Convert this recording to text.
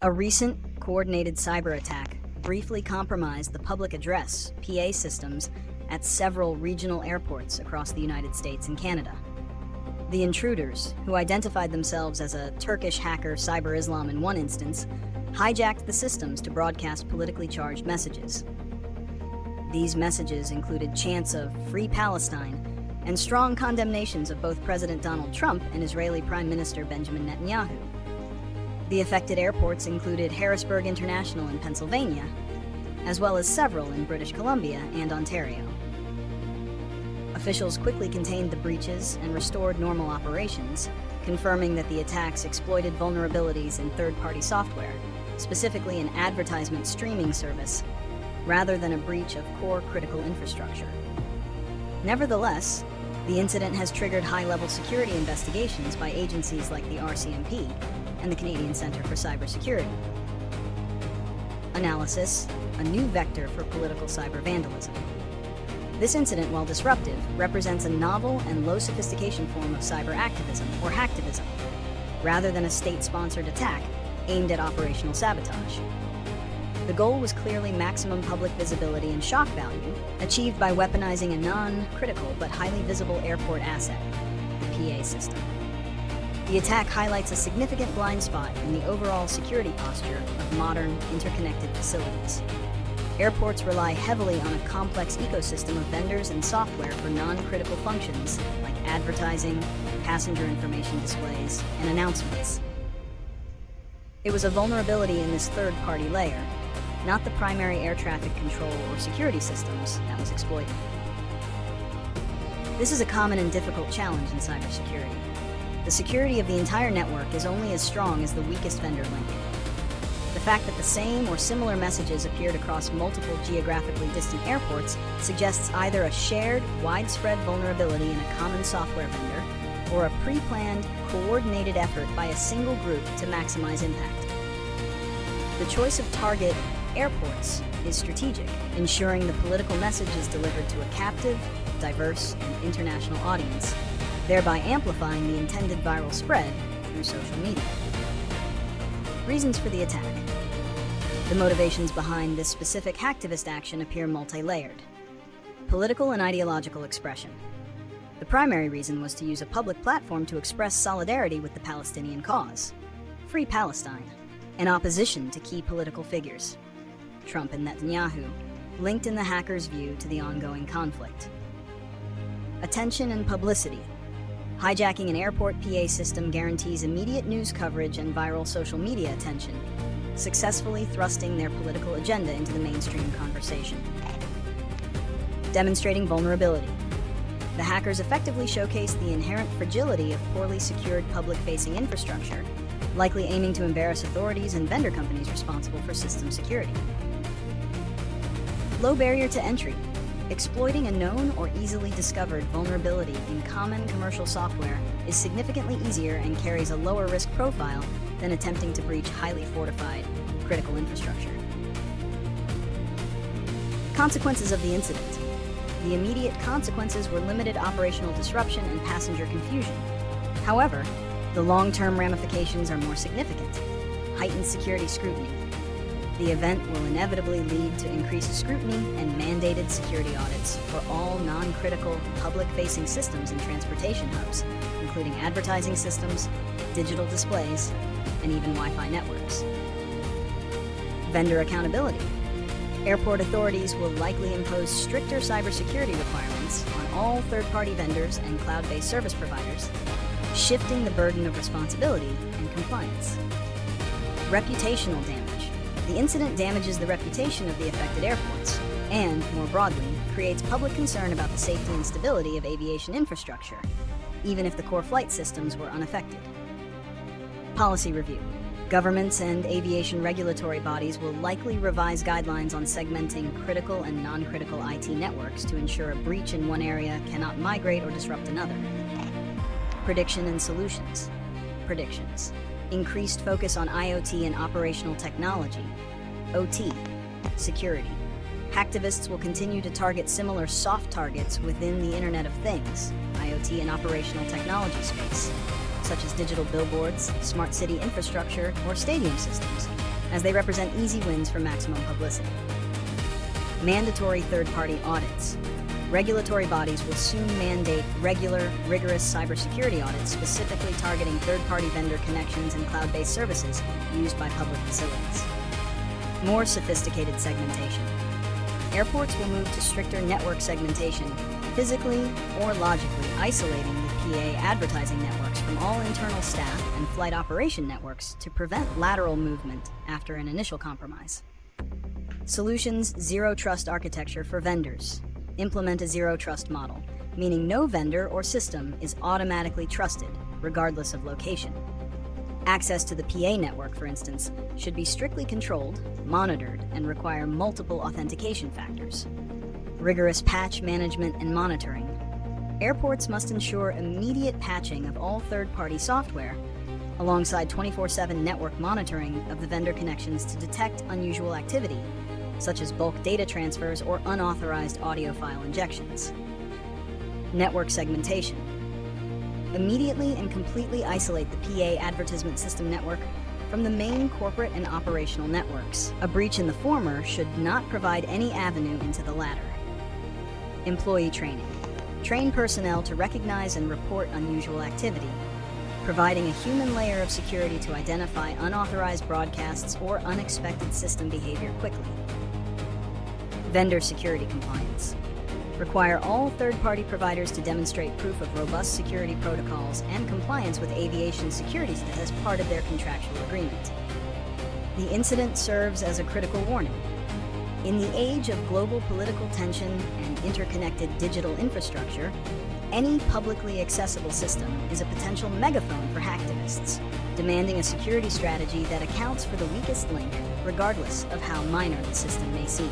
A recent coordinated cyber attack briefly compromised the public address (PA) systems at several regional airports across the United States and Canada. The intruders, who identified themselves as a Turkish hacker Cyber Islam in one instance, hijacked the systems to broadcast politically charged messages. These messages included chants of "Free Palestine" and strong condemnations of both President Donald Trump and Israeli Prime Minister Benjamin Netanyahu. The affected airports included Harrisburg International in Pennsylvania, as well as several in British Columbia and Ontario. Officials quickly contained the breaches and restored normal operations, confirming that the attacks exploited vulnerabilities in third-party software, specifically an advertisement streaming service, rather than a breach of core critical infrastructure. Nevertheless, the incident has triggered high-level security investigations by agencies like the RCMP and the Canadian Centre for Cybersecurity. Analysis: a new vector for political cyber vandalism. This incident, while disruptive, represents a novel and low-sophistication form of cyber activism, or hacktivism, rather than a state-sponsored attack aimed at operational sabotage. The goal was clearly maximum public visibility and shock value, achieved by weaponizing a non-critical but highly visible airport asset, the PA system. The attack highlights a significant blind spot in the overall security posture of modern, interconnected facilities. Airports rely heavily on a complex ecosystem of vendors and software for non-critical functions like advertising, passenger information displays, and announcements. It was a vulnerability in this third-party layer, not the primary air traffic control or security systems, that was exploited. This is a common and difficult challenge in cybersecurity. The security of the entire network is only as strong as the weakest vendor link. The fact that the same or similar messages appeared across multiple geographically distant airports suggests either a shared, widespread vulnerability in a common software vendor or a pre-planned, coordinated effort by a single group to maximize impact. The choice of target airports is strategic, ensuring the political message is delivered to a captive, diverse, and international audience, thereby amplifying the intended viral spread through social media. Reasons for the attack. The motivations behind this specific hacktivist action appear multi-layered. Political and ideological expression. The primary reason was to use a public platform to express solidarity with the Palestinian cause, Free Palestine, and opposition to key political figures, Trump and Netanyahu, linked in the hacker's view to the ongoing conflict. Attention and publicity. Hijacking an airport PA system guarantees immediate news coverage and viral social media attention, successfully thrusting their political agenda into the mainstream conversation. Demonstrating vulnerability. The hackers effectively showcased the inherent fragility of poorly secured public-facing infrastructure, likely aiming to embarrass authorities and vendor companies responsible for system security. Low barrier to entry. Exploiting a known or easily discovered vulnerability in common commercial software is significantly easier and carries a lower risk profile than attempting to breach highly fortified, critical infrastructure. Consequences of the incident. The immediate consequences were limited operational disruption and passenger confusion. However, the long-term ramifications are more significant. Heightened security scrutiny. The event will inevitably lead to increased scrutiny and mandated security audits for all non-critical public-facing systems and transportation hubs, including advertising systems, digital displays, and even Wi-Fi networks. Vendor accountability. Airport authorities will likely impose stricter cybersecurity requirements on all third-party vendors and cloud-based service providers, shifting the burden of responsibility and compliance. Reputational damage. The incident damages the reputation of the affected airports and, more broadly, creates public concern about the safety and stability of aviation infrastructure, even if the core flight systems were unaffected. Policy review. Governments and aviation regulatory bodies will likely revise guidelines on segmenting critical and non-critical IT networks to ensure a breach in one area cannot migrate or disrupt another. Prediction and solutions. Predictions. Increased focus on IoT and operational technology, OT, security. Hacktivists will continue to target similar soft targets within the Internet of Things, IoT and operational technology space, such as digital billboards, smart city infrastructure, or stadium systems, as they represent easy wins for maximum publicity. Mandatory third-party audits. Regulatory bodies will soon mandate regular, rigorous cybersecurity audits specifically targeting third-party vendor connections and cloud-based services used by public facilities. More sophisticated segmentation. Airports will move to stricter network segmentation, physically or logically isolating the PA advertising networks from all internal staff and flight operation networks to prevent lateral movement after an initial compromise. Solutions: zero trust architecture for vendors. Implement a zero trust model, meaning no vendor or system is automatically trusted, regardless of location. Access to the PA network, for instance, should be strictly controlled, monitored, and require multiple authentication factors. Rigorous patch management and monitoring. Airports must ensure immediate patching of all third-party software, alongside 24/7 network monitoring of the vendor connections to detect unusual activity, such as bulk data transfers or unauthorized audio file injections. Network segmentation. Immediately and completely isolate the PA advertisement system network from the main corporate and operational networks. A breach in the former should not provide any avenue into the latter. Employee training. Train personnel to recognize and report unusual activity, providing a human layer of security to identify unauthorized broadcasts or unexpected system behavior quickly. Vendor security compliance. Require all third-party providers to demonstrate proof of robust security protocols and compliance with aviation security as part of their contractual agreement. The incident serves as a critical warning. In the age of global political tension and interconnected digital infrastructure, any publicly accessible system is a potential megaphone for hacktivists, demanding a security strategy that accounts for the weakest link, regardless of how minor the system may seem.